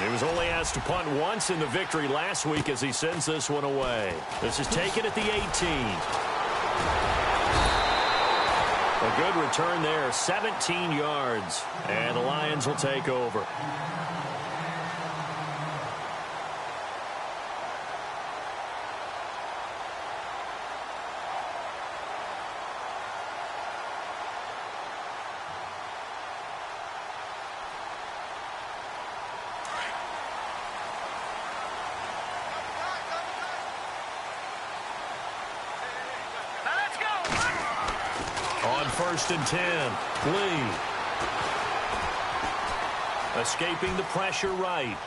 He was only asked to punt once in the victory last week as he sends this one away. This is taken at the 18. A good return there, 17 yards. And the Lions will take over. First and 10. Lee. Escaping the pressure right.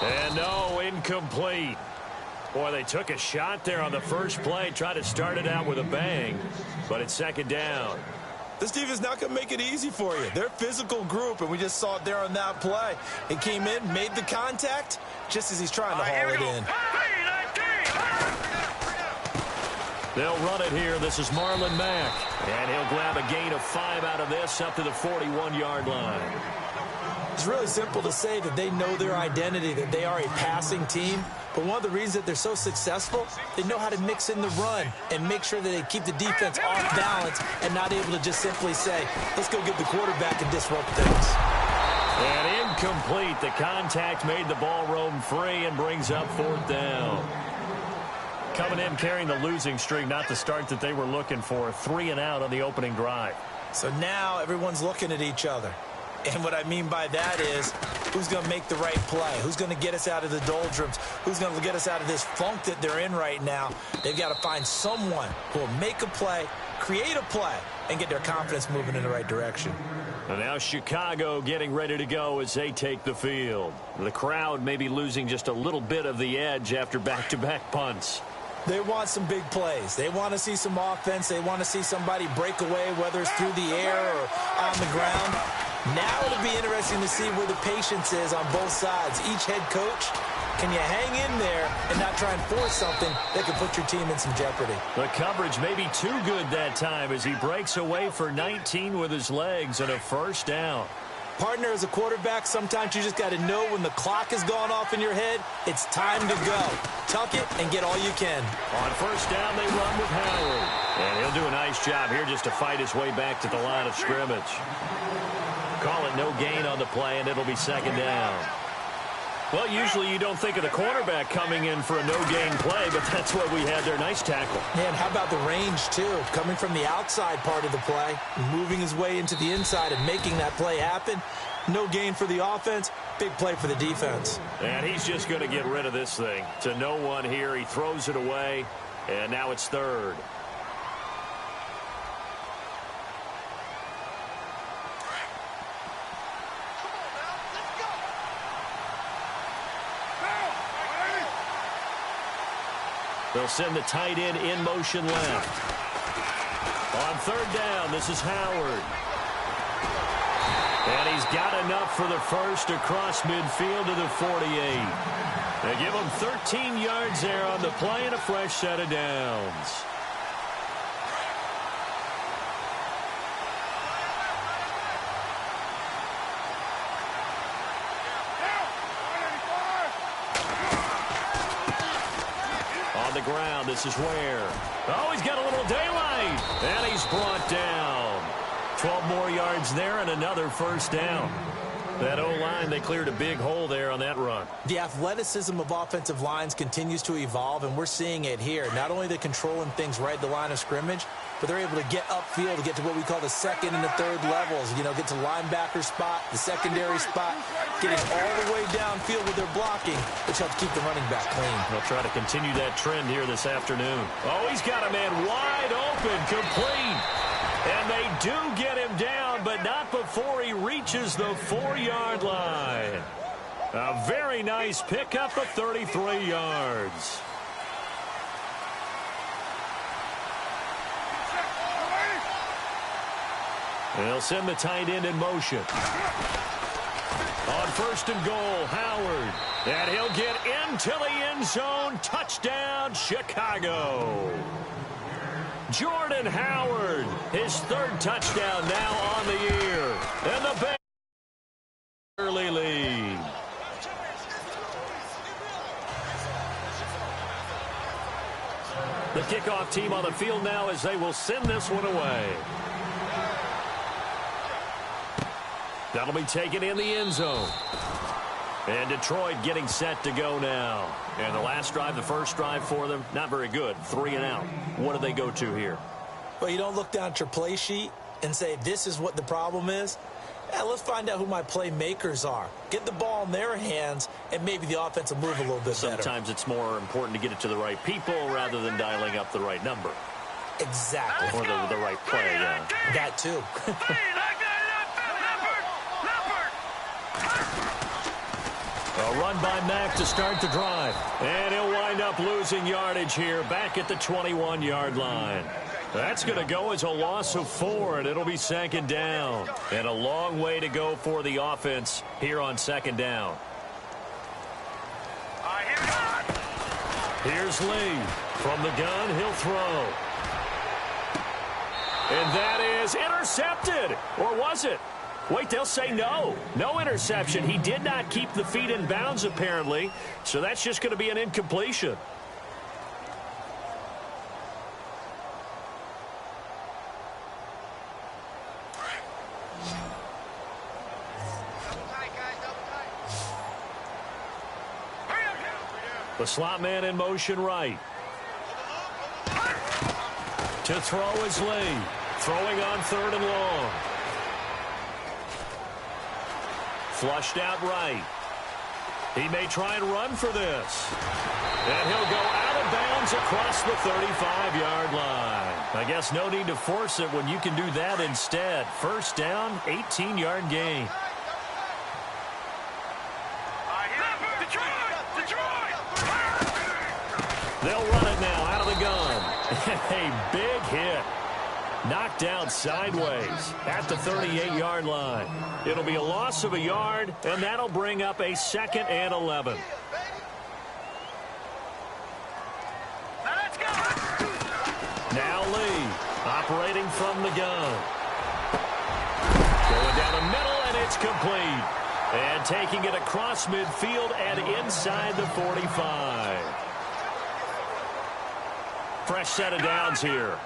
And no, incomplete. Boy, they took a shot there on the first play. Tried to start it out with a bang. But it's second down. This defense not going to make it easy for you. They're a physical group, and we just saw it there on that play. It came in, made the contact, just as he's trying to haul it in. They'll run it here. This is Marlon Mack. And he'll grab a gain of 5 out of this up to the 41-yard line. It's really simple to say that they know their identity, that they are a passing team. But one of the reasons that they're so successful, they know how to mix in the run and make sure that they keep the defense off balance and not able to just simply say, let's go get the quarterback and disrupt things. And incomplete. The contact made the ball roam free and brings up fourth down. Coming in carrying the losing streak, not the start that they were looking for. 3 and out on the opening drive. So now everyone's looking at each other. And what I mean by that is, who's going to make the right play? Who's going to get us out of the doldrums? Who's going to get us out of this funk that they're in right now? They've got to find someone who will make a play, create a play, and get their confidence moving in the right direction. And now Chicago getting ready to go as they take the field. The crowd may be losing just a little bit of the edge after back-to-back punts. They want some big plays. They want to see some offense. They want to see somebody break away, whether it's through the air or on the ground. Now it'll be interesting to see where the patience is on both sides. Each head coach, can you hang in there and not try and force something that could put your team in some jeopardy? The coverage may be too good that time as he breaks away for 19 with his legs and a first down. Partner, as a quarterback, sometimes you just got to know when the clock has gone off in your head, it's time to go. Tuck it and get all you can. On first down, they run with Howard. And he'll do a nice job here just to fight his way back to the line of scrimmage. Call it no gain on the play, and it'll be second down. Well, usually you don't think of the cornerback coming in for a no-gain play, but that's what we had there. Nice tackle. Man, how about the range, too? Coming from the outside part of the play, moving his way into the inside and making that play happen. No gain for the offense, big play for the defense. And he's just going to get rid of this thing. To no one here, he throws it away, and now it's third. They'll send the tight end in motion left. On third down, this is Howard. And he's got enough for the first across midfield to the 48. They give him 13 yards there on the play and a fresh set of downs. The ground. This is Ware. Oh, he's got a little daylight. And he's brought down. 12 more yards there and another first down. That O-line, they cleared a big hole there on that run. The athleticism of offensive lines continues to evolve, and we're seeing it here. Not only are they controlling things right at the line of scrimmage, but they're able to get upfield to get to what we call the second and the third levels. You know, get to linebacker spot, the secondary spot, getting all the way downfield with their blocking, which helps keep the running back clean. They'll try to continue that trend here this afternoon. Oh, he's got a man wide open, complete. And they do get him down, but not before he reaches the 4-yard line. A very nice pickup of 33 yards. They'll send the tight end in motion. On first and goal, Howard. And he'll get into the end zone. Touchdown, Chicago. Jordan Howard, his third touchdown now on the year. And the Bears early lead. kickoff team on the field now as they will send this one away. That'll be taken in the end zone. And Detroit getting set to go now. And the last drive, the first drive for them, not very good. 3 and out. What do they go to here? Well, you don't look down at your play sheet and say, this is what the problem is. Let's find out who my playmakers are. Get the ball in their hands, and maybe the offense will move a little bit better. Sometimes it's more important to get it to the right people rather than dialing up the right number. Exactly. Or the right play, yeah. That too. A run by Mack to start the drive. And he'll wind up losing yardage here back at the 21-yard line. That's going to go as a loss of 4, and it'll be second down. And a long way to go for the offense here on second down. Here's Lee. From the gun, he'll throw. And that is intercepted. Or was it? Wait, they'll say no. No interception. He did not keep the feet in bounds, apparently. So that's just going to be an incompletion. The slot man in motion right. To throw is Lee. Throwing on 3rd and long. Flushed out right. He may try and run for this. And he'll go out of bounds across the 35-yard line. I guess no need to force it when you can do that instead. First down, 18-yard gain. They'll run it now out of the gun. A big hit. Knocked down sideways at the 38-yard line. It'll be a loss of a yard, and that'll bring up a 2nd and 11. Now Lee, operating from the gun. Going down the middle, and it's complete. And taking it across midfield and inside the 45. Fresh set of downs here.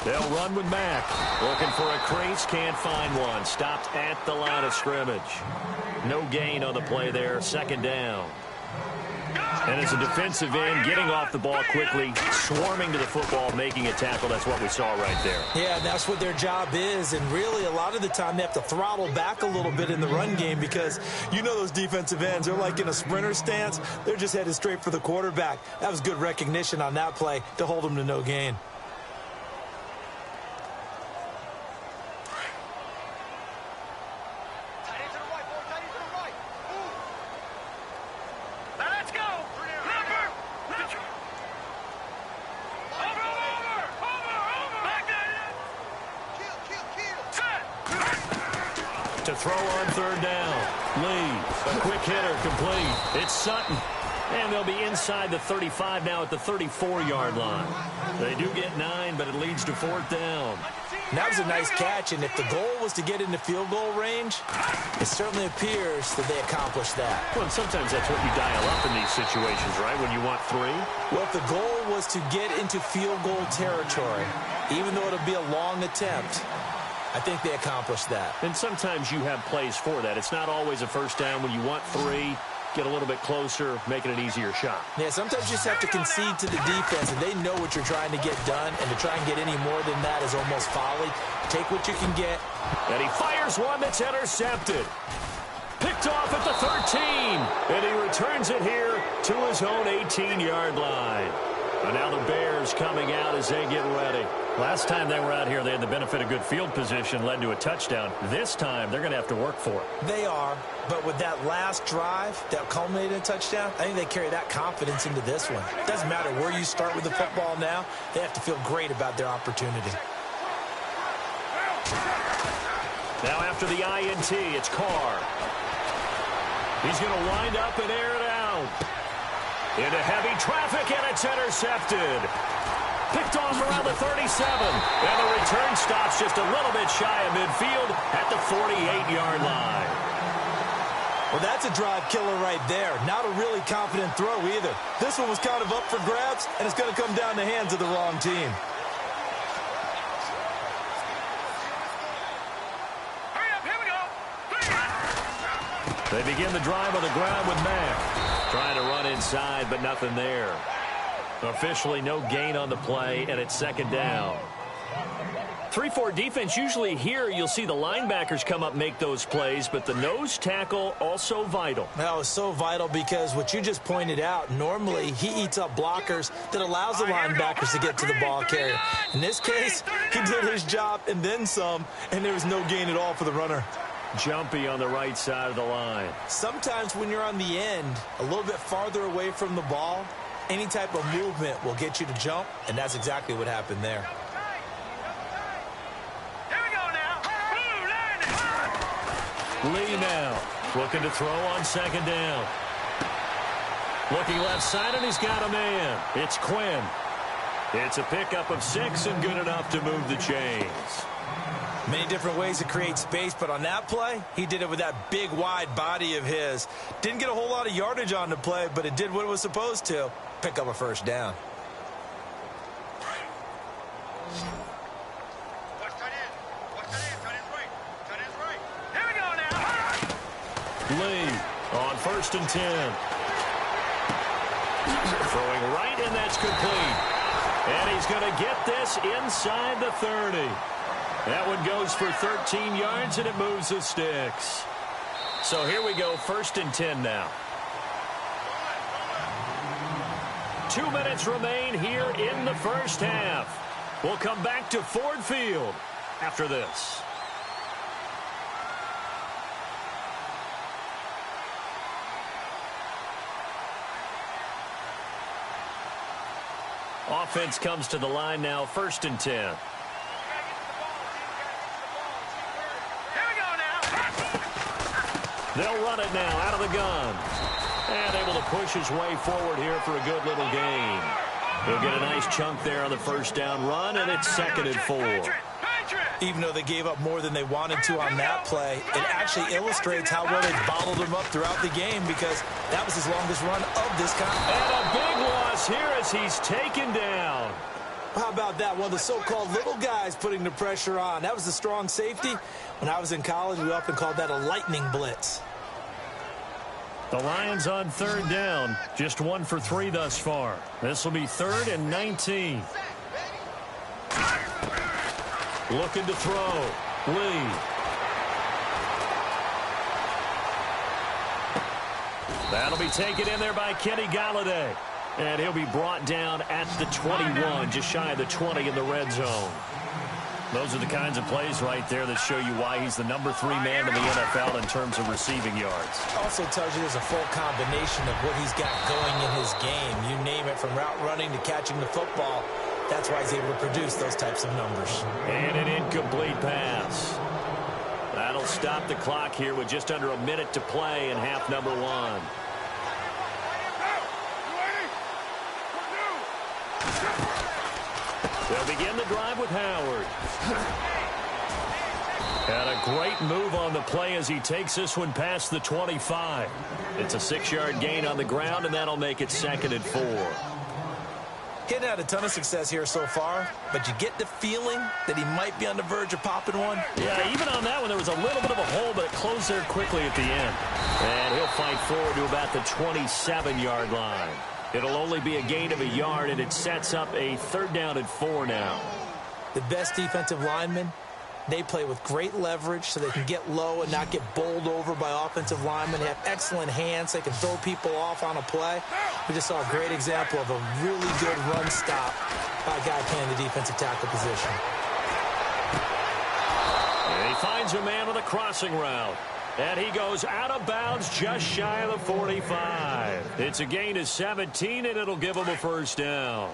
They'll run with Mack. Looking for a crease, can't find one. Stopped at the line of scrimmage. No gain on the play there, 2nd down. And as a defensive end, getting off the ball quickly, swarming to the football, making a tackle. That's what we saw right there. Yeah, and that's what their job is. And really, a lot of the time, they have to throttle back a little bit in the run game because you know those defensive ends, they're like in a sprinter stance. They're just headed straight for the quarterback. That was good recognition on that play to hold them to no gain. To throw on 3rd down. Lee, a quick hitter, complete. It's Sutton. And they'll be inside the 35 now at the 34-yard line. They do get 9, but it leads to 4th down. That was a nice catch, and if the goal was to get into field goal range, it certainly appears that they accomplished that. Well, and sometimes that's what you dial up in these situations, right, when you want 3? Well, if the goal was to get into field goal territory, even though it'll be a long attempt, I think they accomplished that. And sometimes you have plays for that. It's not always a first down when you want 3. Get a little bit closer, making an easier shot. Yeah, sometimes you just have to concede to the defense, and they know what you're trying to get done, and to try and get any more than that is almost folly. Take what you can get. And he fires one that's intercepted. Picked off at the 13, and he returns it here to his own 18-yard line. And now the Bears coming out as they get ready. Last time they were out here, they had the benefit of good field position, led to a touchdown. This time, they're going to have to work for it. They are, but with that last drive that culminated in a touchdown, I think they carry that confidence into this one. It doesn't matter where you start with the football now. They have to feel great about their opportunity. Now after the INT, it's Carr. He's going to wind up and air it out. Into heavy traffic, and it's intercepted. Picked off around the 37. And the return stops just a little bit shy of midfield at the 48-yard line. Well, that's a drive killer right there. Not a really confident throw either. This one was kind of up for grabs, and it's going to come down the hands of the wrong team. Hurry up, here we go. They begin the drive on the ground with Mack. Trying to run inside, but nothing there. Officially no gain on the play, and it's second down. 3-4 defense, usually here you'll see the linebackers come up make those plays, but the nose tackle also vital. That was so vital because what you just pointed out, normally he eats up blockers that allows the linebackers to get to the ball carrier. In this case, he did his job and then some, and there was no gain at all for the runner. Jumpy on the right side of the line. Sometimes when you're on the end, a little bit farther away from the ball, any type of movement will get you to jump, and that's exactly what happened there. Lee now looking to throw on second down. Looking left side, and he's got a man. It's Quinn. It's a pickup of 6 and good enough to move the chains. Many different ways to create space, but on that play, he did it with that big, wide body of his. Didn't get a whole lot of yardage on the play, but it did what it was supposed to. Pick up a first down. Lee on 1st and 10. Throwing right, and that's complete. And he's going to get this inside the 30. That one goes for 13 yards, and it moves the sticks. So here we go, 1st and 10 now. 2 minutes remain here in the first half. We'll come back to Ford Field after this. Offense comes to the line now, 1st and 10. They'll run it now out of the gun. And able to push his way forward here for a good little gain. He'll get a nice chunk there on the first down run, and it's 2nd and 4. Even though they gave up more than they wanted to on that play, it actually illustrates how well they bottled him up throughout the game because that was his longest run of this kind. And a big loss here as he's taken down. How about that? One of the so-called little guys putting the pressure on. That was the strong safety. When I was in college, we often called that a lightning blitz. The Lions on 3rd down. Just 1 for 3 thus far. This will be 3rd and 19. Looking to throw. Lee. That'll be taken in there by Kenny Galladay. And he'll be brought down at the 21, just shy of the 20 in the red zone. Those are the kinds of plays right there that show you why he's the number 3 man in the NFL in terms of receiving yards. Also tells you there's a full combination of what he's got going in his game. You name it, from route running to catching the football. That's why he's able to produce those types of numbers. And an incomplete pass. That'll stop the clock here with just under a minute to play in half number 1. They'll begin the drive with Howard. And a great move on the play as he takes this one past the 25. It's a 6-yard gain on the ground, and that'll make it 2nd and 4. Getting had a ton of success here so far, but you get the feeling that he might be on the verge of popping one. Yeah, even on that one, there was a little bit of a hole, but it closed there quickly at the end. And he'll fight forward to about the 27-yard line. It'll only be a gain of a yard, and it sets up a 3rd down and 4 now. The best defensive linemen, they play with great leverage so they can get low and not get bowled over by offensive linemen. They have excellent hands. They can throw people off on a play. We just saw a great example of a really good run stop by a guy playing the defensive tackle position. And he finds a man with a crossing route. And he goes out of bounds just shy of the 45. It's a gain of 17, and it'll give him a first down.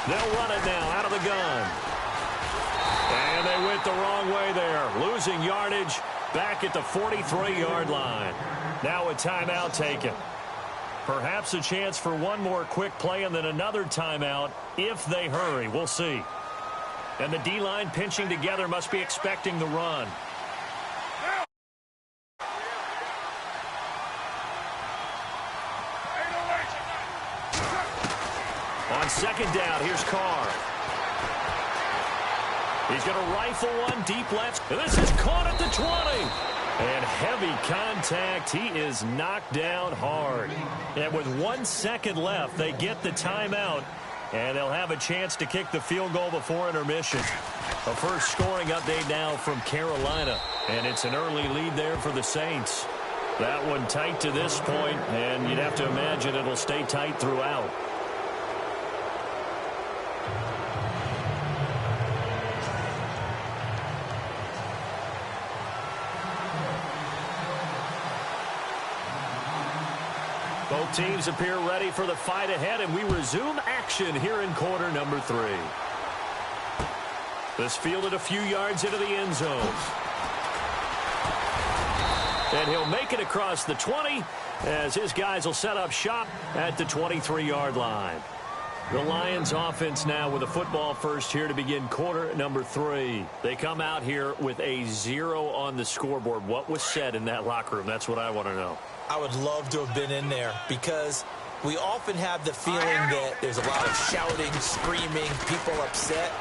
They'll run it now out of the gun. And they went the wrong way there, losing yardage Back at the 43-yard line. Now a timeout taken. Perhaps a chance for one more quick play and then another timeout if they hurry. We'll see. And the D-line pinching together must be expecting the run. On second down, here's Carr. He's going to rifle one deep left. And this is caught at the 20. And heavy contact. He is knocked down hard. And with 1 second left, they get the timeout. And they'll have a chance to kick the field goal before intermission. A first scoring update now from Carolina. And it's an early lead there for the Saints. That one tight to this point, and you'd have to imagine it'll stay tight throughout. Both teams appear ready for the fight ahead, and we resume action here in quarter number 3. This fielded a few yards into the end zone. And he'll make it across the 20 as his guys will set up shop at the 23-yard line. The Lions offense now with a football first here to begin quarter number 3. They come out here with a 0 on the scoreboard. What was said in that locker room? That's what I want to know. I would love to have been in there because we often have the feeling that there's a lot of shouting, screaming, people upset.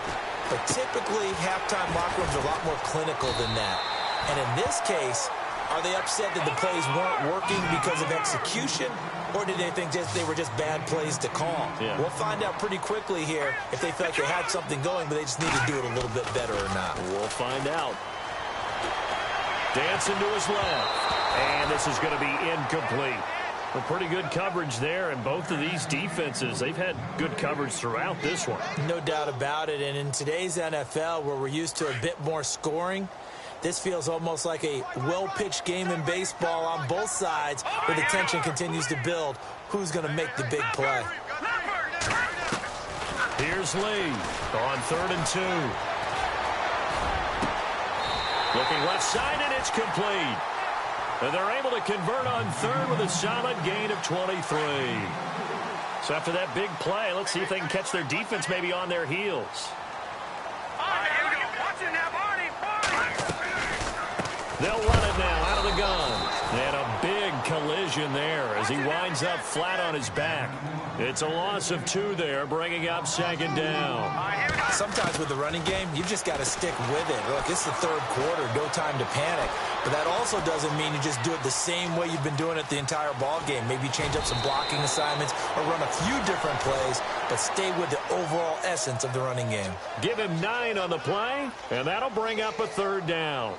But typically, halftime locker rooms are a lot more clinical than that. And in this case, are they upset that the plays weren't working because of execution? Or did they think they were just bad plays to call? Yeah. We'll find out pretty quickly here if they felt they had something going, but they just need to do it a little bit better or not. We'll find out. Dancing to his left. And this is going to be incomplete. Well, pretty good coverage there, and both of these defenses, they've had good coverage throughout this one. No doubt about it, and in today's NFL, where we're used to a bit more scoring, this feels almost like a well-pitched game in baseball on both sides where the tension continues to build. Who's going to make the big play? Here's Lee on 3rd and 2. Looking left side, and it's complete. And they're able to convert on 3rd with a solid gain of 23. So after that big play, let's see if they can catch their defense maybe on their heels. They'll run it now out of the gun. And a big collision there as he winds up flat on his back. It's a loss of 2 there, bringing up 2nd down. Sometimes with the running game, you've just got to stick with it. Look, it's the 3rd quarter, no time to panic. But that also doesn't mean you just do it the same way you've been doing it the entire ball game. Maybe change up some blocking assignments or run a few different plays, but stay with the overall essence of the running game. Give him 9 on the play, and that'll bring up a 3rd down.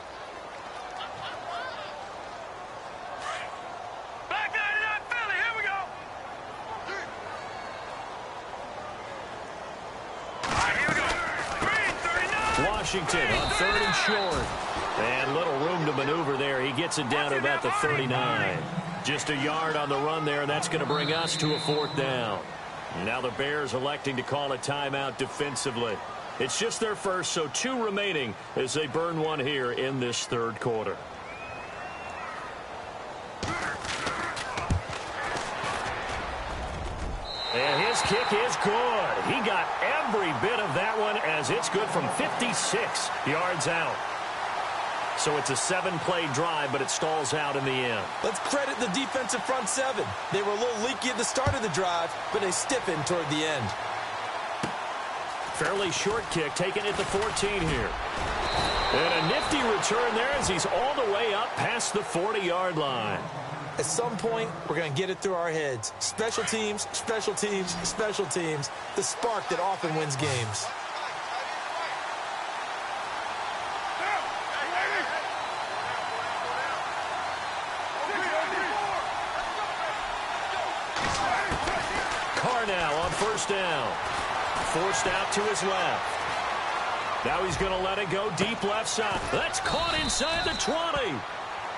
Washington on 3rd and short. And little room to maneuver there. He gets it down to about the 39. Just a yard on the run there, and that's going to bring us to a 4th down. Now the Bears electing to call a timeout defensively. It's just their first, so 2 remaining as they burn one here in this 3rd quarter. And his kick is good. He got every bit of that one as it's good from 56 yards out. So it's a 7-play drive, but it stalls out in the end. Let's credit the defensive front 7. They were a little leaky at the start of the drive, but they stiffened toward the end. Fairly short kick taken at the 14 here. And a nifty return there as he's all the way up past the 40-yard line. At some point, we're going to get it through our heads. Special teams, special teams, special teams. The spark that often wins games. Carr now on 1st down. Forced out to his left. Now he's going to let it go deep left side. That's caught inside the 20.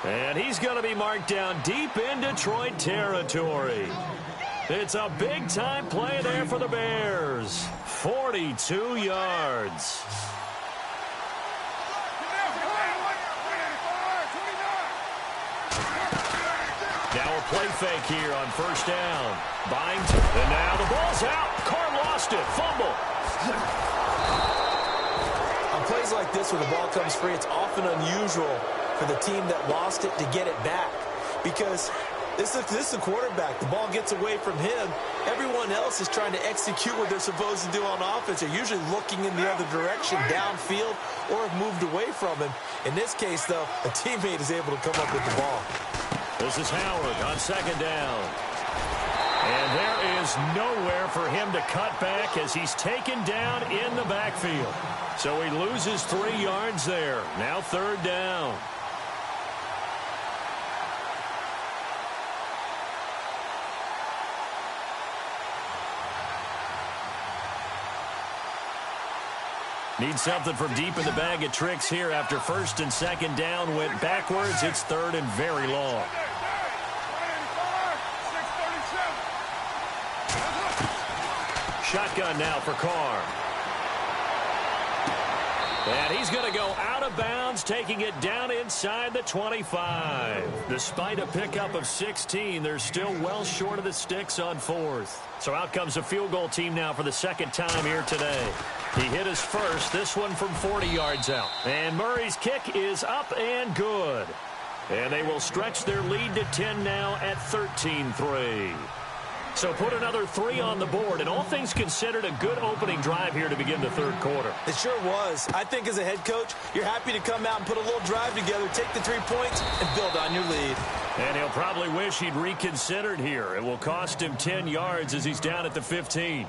And he's going to be marked down deep in Detroit territory. It's a big-time play there for the Bears. 42 yards. play fake here on first down. Binds, and now the ball's out. Carr lost it. Fumble. On plays like this where the ball comes free, it's often unusual for the team that lost it to get it back. Because this is a quarterback. The ball gets away from him. Everyone else is trying to execute what they're supposed to do on offense. They're usually looking in the other direction, downfield, or have moved away from him. In this case, though, a teammate is able to come up with the ball. This is Howard on second down. And there is nowhere for him to cut back as he's taken down in the backfield. So he loses 3 yards there. Now third down. Need something from deep in the bag of tricks here after first and second down went backwards. It's third and very long. Shotgun now for Carr. And he's going to go out of bounds, taking it down inside the 25. Despite a pickup of 16, they're still well short of the sticks on fourth. So out comes a field goal team now for the second time here today. He hit his first, this one from 40 yards out. And Murray's kick is up and good. And they will stretch their lead to 10 now at 13-3. So put another 3 on the board, and all things considered, a good opening drive here to begin the third quarter. It sure was. I think as a head coach, you're happy to come out and put a little drive together, take the 3 points, and build on your lead. And he'll probably wish he'd reconsidered here. It will cost him 10 yards as he's down at the 15.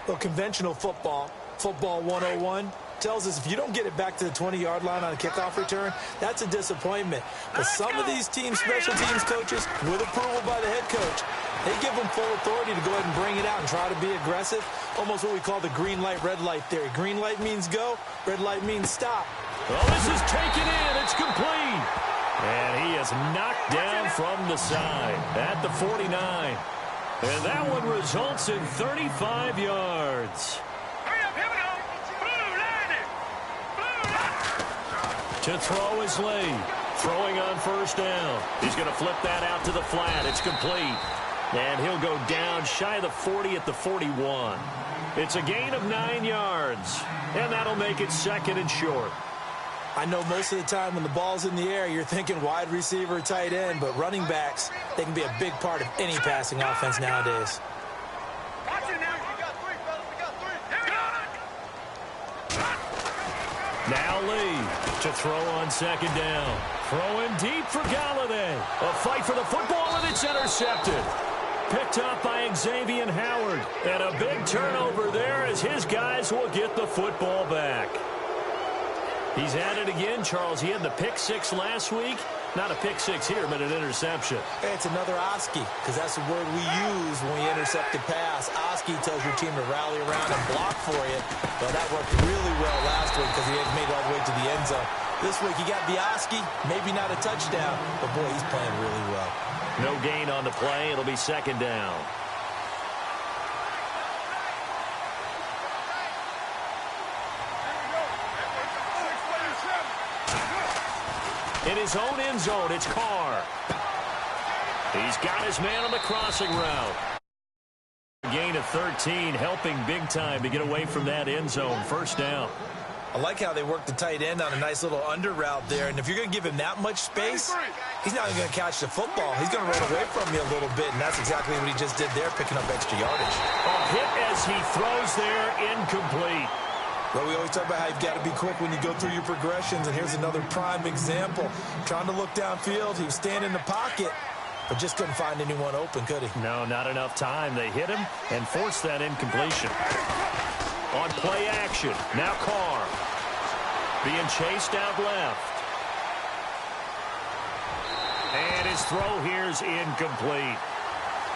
Well, conventional football 101, tells us if you don't get it back to the 20-yard line on a kickoff return, that's a disappointment. But some of these teams, special teams coaches, with approval by the head coach, they give them full authority to go ahead and bring it out and try to be aggressive. Almost what we call the green light, red light theory. Green light means go, red light means stop. Well, this is taken in. It's complete. And he is knocked down from the side at the 49. And that one results in 35 yards. To throw is Lee. Throwing on first down. He's going to flip that out to the flat. It's complete. And he'll go down shy of the 40 at the 41. It's a gain of 9 yards. And that'll make it second and short. I know most of the time when the ball's in the air, you're thinking wide receiver, tight end, but running backs, they can be a big part of any passing offense nowadays. Now Lee to throw on second down. Throwing deep for Galladay. A fight for the football, and it's intercepted. Picked up by Xavier Howard. And a big turnover there as his guys will get the football back. He's at it again, Charles. He had the pick 6 last week. Not a pick 6 here, but an interception. Hey, it's another Oski, because that's the word we use when we intercept a pass. Oski tells your team to rally around and block for you. Well, that worked really well last week because he had made it all the way to the end zone. This week he got the Oski, maybe not a touchdown, but boy, he's playing really well. No gain on the play. It'll be second down. In his own end zone, it's Carr. He's got his man on the crossing route. Gain of 13, helping big time to get away from that end zone. First down. I like how they work the tight end on a nice little under route there. And if you're going to give him that much space, he's not even going to catch the football. He's going to run away from you a little bit, and that's exactly what he just did there, picking up extra yardage. A hit as he throws there, incomplete. Well, we always talk about how you've got to be quick when you go through your progressions, and here's another prime example. Trying to look downfield, he was standing in the pocket, but just couldn't find anyone open, could he? No, not enough time. They hit him and forced that incompletion. On play action, now Carr. Being chased out left. And his throw here is incomplete.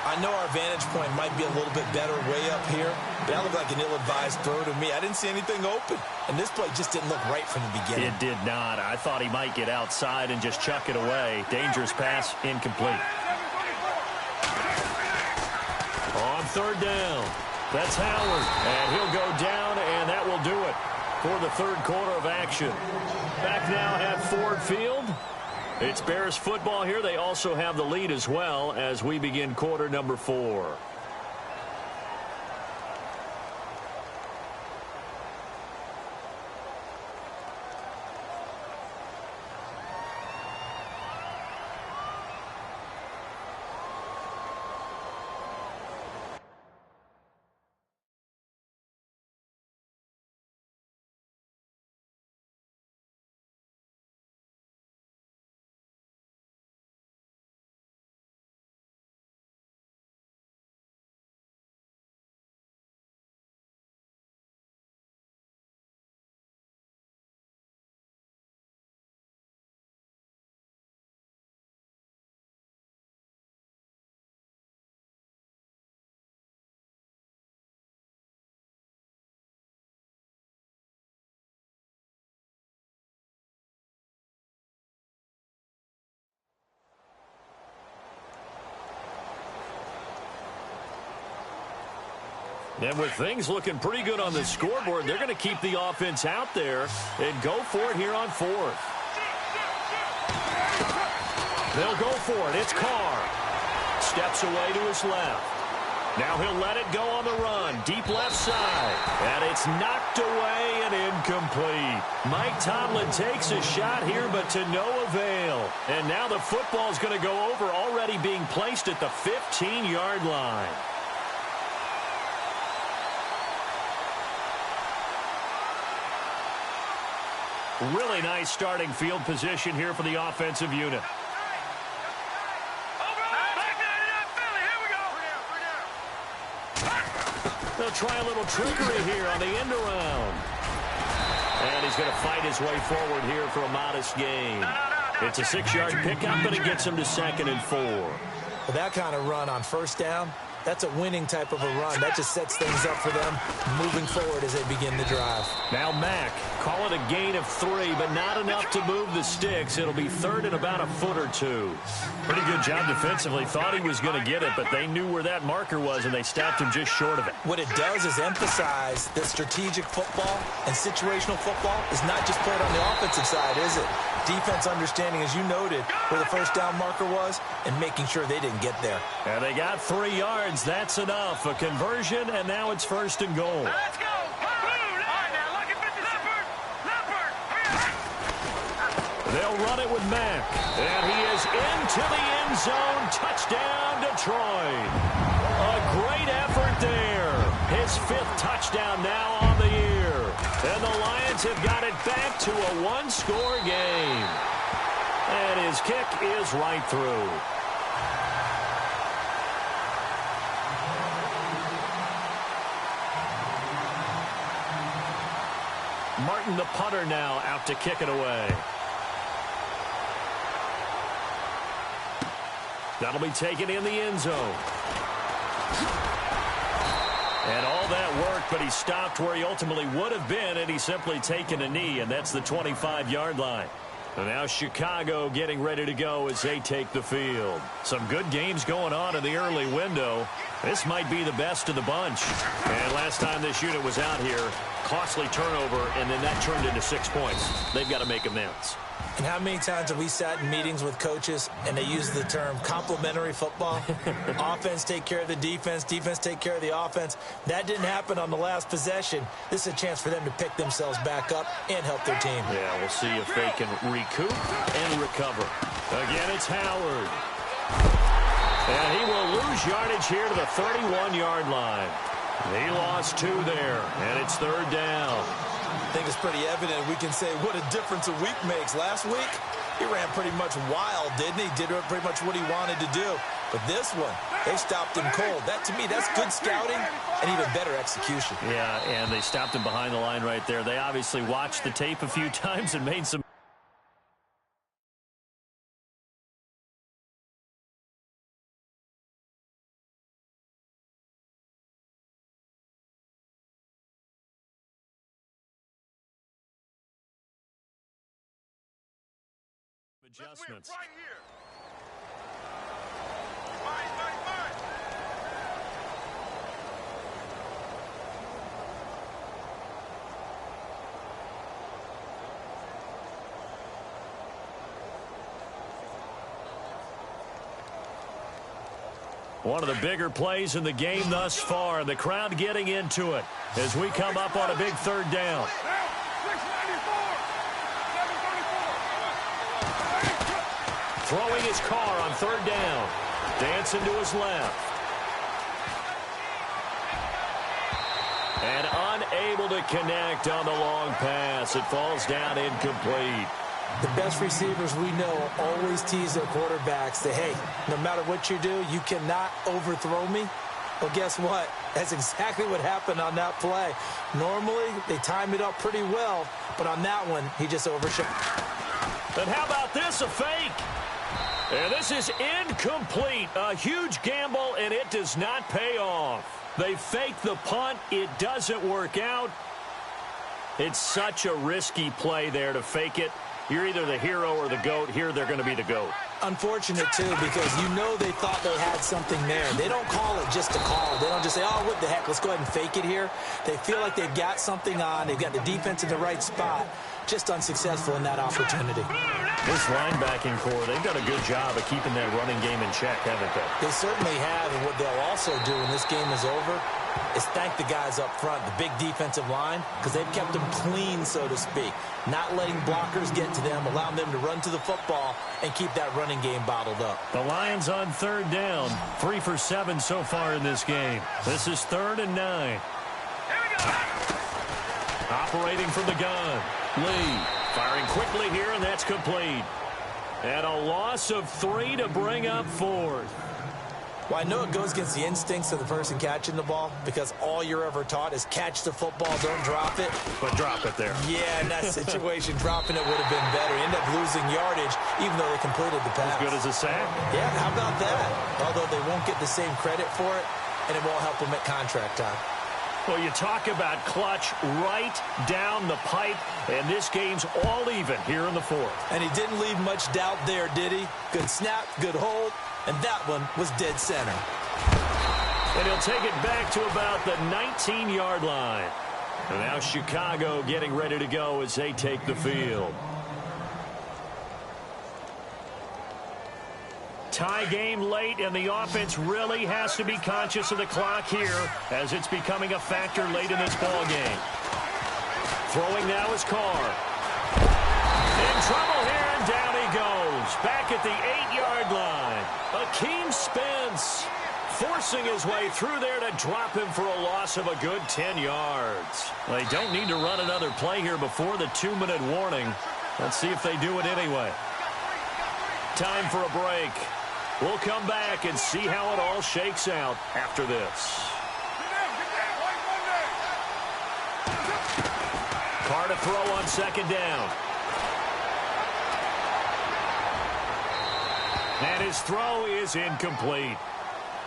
I know our vantage point might be a little bit better way up here, but that looked like an ill-advised throw to me. I didn't see anything open, and this play just didn't look right from the beginning. It did not. I thought he might get outside and just chuck it away. Dangerous pass, incomplete. On third down, that's Howard, and he'll go down, and that will do it for the third quarter of action. Back now at Ford Field. It's Bears football here. They also have the lead as well as we begin quarter number 4. And with things looking pretty good on the scoreboard, they're going to keep the offense out there and go for it here on 4th. They'll go for it. It's Carr. Steps away to his left. Now he'll let it go on the run. Deep left side. And it's knocked away and incomplete. Mike Tomlin takes a shot here, but to no avail. And now the football's going to go over, already being placed at the 15-yard line. Really nice starting field position here for the offensive unit. They'll try a little trickery here on the end around. And he's going to fight his way forward here for a modest gain. It's a 6-yard pickup, and it gets him to 2nd and 4. Well, that kind of run on first down, that's a winning type of a run. That just sets things up for them moving forward as they begin the drive. Now Mack, call it a gain of 3, but not enough to move the sticks. It'll be 3rd and about a foot or 2. Pretty good job defensively. Thought he was going to get it, but they knew where that marker was, and they stopped him just short of it. What it does is emphasize that strategic football and situational football is not just played on the offensive side, is it? Defense understanding, as you noted, where the first down marker was and making sure they didn't get there. And they got 3 yards. That's enough. A conversion, and now it's 1st and goal. Let's go. They'll run it with Mack. And he is into the end zone. Touchdown, Detroit. A great effort there. His 5th touchdown now on the year. And the Lions have got it back to a 1-score game. And his kick is right through. Martin, the punter, now out to kick it away. That'll be taken in the end zone. And all that work, but he stopped where he ultimately would have been, and he's simply taken a knee, and that's the 25-yard line. And now Chicago getting ready to go as they take the field. Some good games going on in the early window. This might be the best of the bunch. And last time this unit was out here, costly turnover, and then that turned into 6 points. They've got to make amends. And how many times have we sat in meetings with coaches and they use the term complementary football? Offense take care of the defense, defense take care of the offense. That didn't happen on the last possession. This is a chance for them to pick themselves back up and help their team. Yeah, we'll see if they can recoup and recover. Again, it's Howard. And he will lose yardage here to the 31-yard line. He lost 2 there, and it's 3rd down. I think it's pretty evident we can say what a difference a week makes. Last week, he ran pretty much wild, didn't he? Did pretty much what he wanted to do. But this one, they stopped him cold. That, to me, that's good scouting and even better execution. Yeah, and they stopped him behind the line right there. They obviously watched the tape a few times and made some adjustments. Right here. Mine. One of the bigger plays in the game thus far. The crowd getting into it as we come up on a big third down. Throwing his car on third down. Dancing to his left. And unable to connect on the long pass. It falls down incomplete. The best receivers we know always tease their quarterbacks that, hey, no matter what you do, you cannot overthrow me. Well, guess what? That's exactly what happened on that play. Normally, they time it up pretty well, but on that one, he just overshot. And how about this, a fake? And this is incomplete. A huge gamble, and it does not pay off. They fake the punt. It doesn't work out. It's such a risky play there to fake it. You're either the hero or the GOAT. Here, they're going to be the GOAT. Unfortunate, too, because you know they thought they had something there. They don't call it just to call. They don't just say, oh, what the heck, let's go ahead and fake it here. They feel like they've got something on. They've got the defense in the right spot. Just unsuccessful in that opportunity. This linebacking core, they've done a good job of keeping that running game in check, haven't they? They certainly have, and what they'll also do when this game is over is thank the guys up front, the big defensive line, because they've kept them clean, so to speak. Not letting blockers get to them, allowing them to run to the football and keep that running game bottled up. The Lions on third down, 3 for 7 so far in this game. This is 3rd and 9. Operating from the gun. Lee firing quickly here, and that's complete. And a loss of 3 to bring up 4th. Well, I know it goes against the instincts of the person catching the ball because all you're ever taught is catch the football, don't drop it. But drop it there. Yeah, in that situation, dropping it would have been better. End up losing yardage even though they completed the pass. As good as a sack. Yeah, how about that? Although they won't get the same credit for it, and it won't help them at contract time. Well, you talk about clutch right down the pipe, and this game's all even here in the 4th. And he didn't leave much doubt there, did he? Good snap, good hold, and that one was dead center. And he'll take it back to about the 19-yard line. And now Chicago getting ready to go as they take the field. Tie game late, and the offense really has to be conscious of the clock here as it's becoming a factor late in this ball game. Throwing now is Carr. In trouble here, and down he goes. Back at the 8-yard line. Akeem Spence forcing his way through there to drop him for a loss of a good 10 yards. They don't need to run another play here before the 2-minute warning. Let's see if they do it anyway. Time for a break. We'll come back and see how it all shakes out after this. Carr to throw on 2nd down. And his throw is incomplete.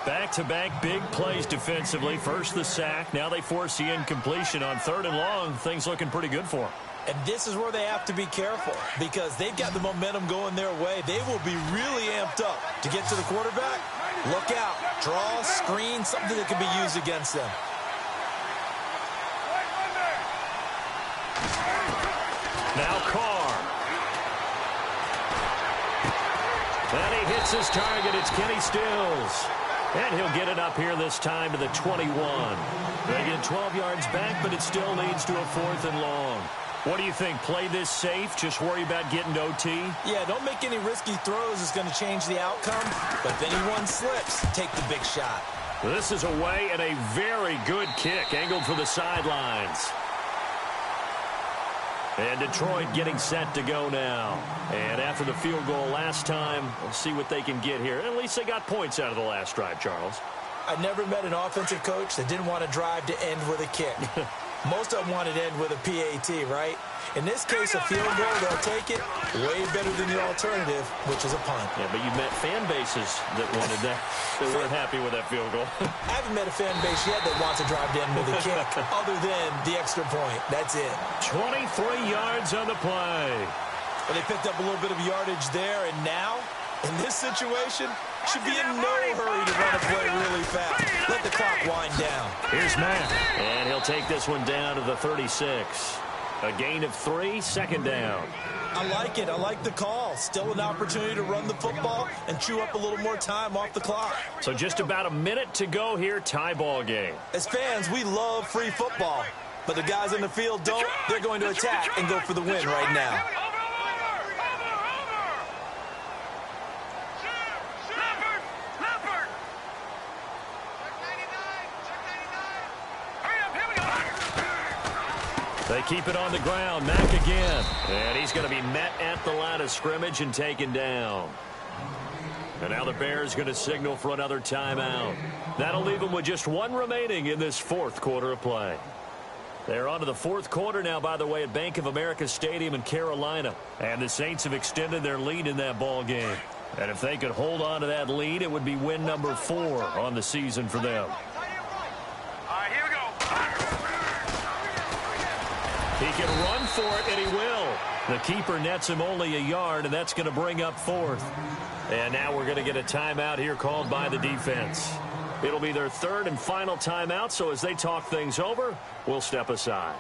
Back-to-back big plays defensively. First the sack. Now they force the incompletion on 3rd and long. Things looking pretty good for them. And this is where they have to be careful because they've got the momentum going their way. They will be really amped up to get to the quarterback. Look out. Draw, screen, something that can be used against them. Now Carr. And he hits his target. It's Kenny Stills. And he'll get it up here this time to the 21. They get 12 yards back, but it still leads to a 4th and long. What do you think? Play this safe? Just worry about getting to OT? Yeah, don't make any risky throws. It's going to change the outcome. But if anyone slips, take the big shot. This is away and a very good kick angled for the sidelines. And Detroit getting set to go now. And after the field goal last time, we'll see what they can get here. At least they got points out of the last drive, Charles. I never met an offensive coach that didn't want to drive to end with a kick. Most of them wanted to end with a PAT, right? In this case, a field goal, they'll take it way better than the alternative, which is a punt. Yeah, but you met fan bases that wanted that. They weren't happy with that field goal. I haven't met a fan base yet that wants to drive to end with a kick other than the extra point. That's it. 23 yards on the play. But they picked up a little bit of yardage there, and now, in this situation, should be in no hurry to run a play really fast. Let the clock wind down. Here's Matt. And he'll take this one down to the 36. A gain of 3, second down. I like it. I like the call. Still an opportunity to run the football and chew up a little more time off the clock. So just about a minute to go here, tie ball game. As fans, we love free football. But the guys in the field don't. They're going to attack and go for the win right now. They keep it on the ground. Mack again. And he's going to be met at the line of scrimmage and taken down. And now the Bears going to signal for another timeout. That'll leave them with just one remaining in this fourth quarter of play. They're on to the fourth quarter now, by the way, at Bank of America Stadium in Carolina. And the Saints have extended their lead in that ball game. And if they could hold on to that lead, it would be win number 4 on the season for them. He can run for it, and he will. The keeper nets him only a yard, and that's going to bring up 4th. And now we're going to get a timeout here called by the defense. It'll be their third and final timeout, so as they talk things over, we'll step aside.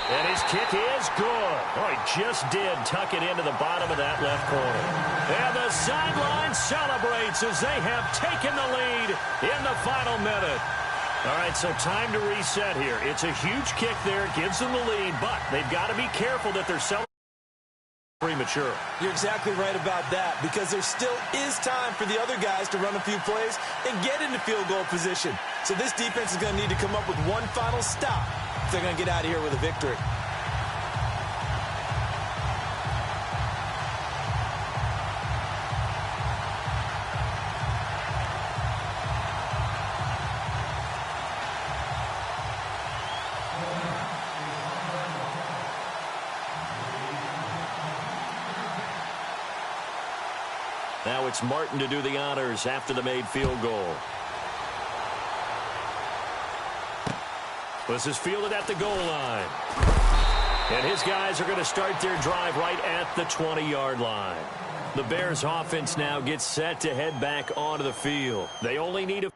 And his kick is good. Oh, he just did tuck it into the bottom of that left corner. And the sideline celebrates as they have taken the lead in the final minute. All right, so time to reset here. It's a huge kick there. Gives them the lead, but they've got to be careful that they're celebrating premature. You're exactly right about that, because there still is time for the other guys to run a few plays and get into field goal position. So this defense is going to need to come up with one final stop if they're going to get out of here with a victory. Now it's Martin to do the honors after the made field goal. This is fielded at the goal line. And his guys are going to start their drive right at the 20-yard line. The Bears offense now gets set to head back onto the field. They only need a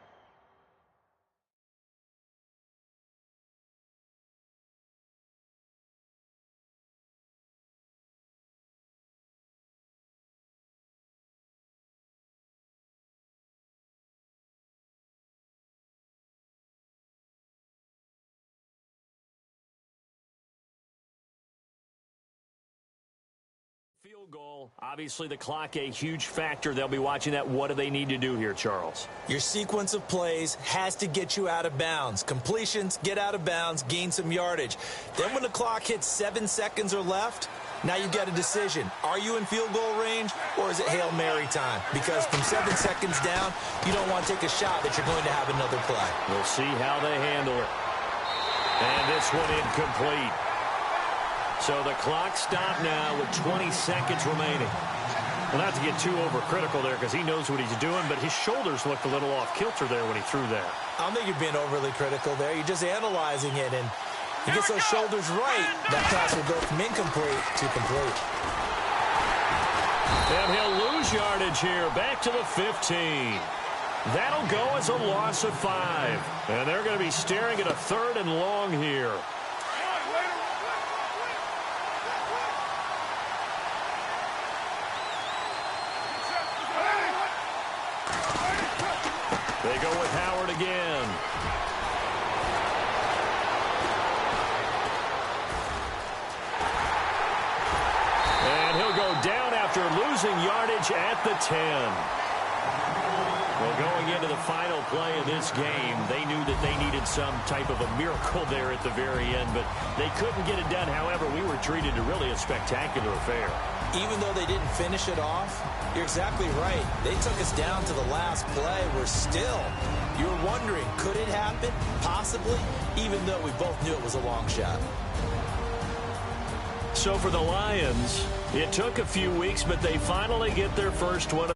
field goal. Obviously, the clock a huge factor. They'll be watching that. What do they need to do here, Charles? Your sequence of plays has to get you out of bounds. Completions, get out of bounds, gain some yardage. Then when the clock hits 7 seconds or left, now you've got a decision. Are you in field goal range, or is it Hail Mary time? Because from 7 seconds down, you don't want to take a shot that you're going to have another play. We'll see how they handle it. And this one incomplete. So the clock stopped now with 20 seconds remaining. Well, not to get too overcritical there because he knows what he's doing, but his shoulders looked a little off kilter there when he threw that. I don't think you're being overly critical there. You're just analyzing it, and he gets those shoulders right. That pass will go from incomplete to complete. And he'll lose yardage here, back to the 15. That'll go as a loss of 5. And they're going to be staring at a 3rd and long here. They go with Howard again. And he'll go down after losing yardage at the 10. Well, going into the final play of this game, they knew that they needed some type of a miracle there at the very end, but they couldn't get it done. However, we were treated to really a spectacular affair. Even though they didn't finish it off, you're exactly right. They took us down to the last play. We're still, you were wondering, could it happen? Possibly, even though we both knew it was a long shot. So for the Lions, it took a few weeks, but they finally get their first one.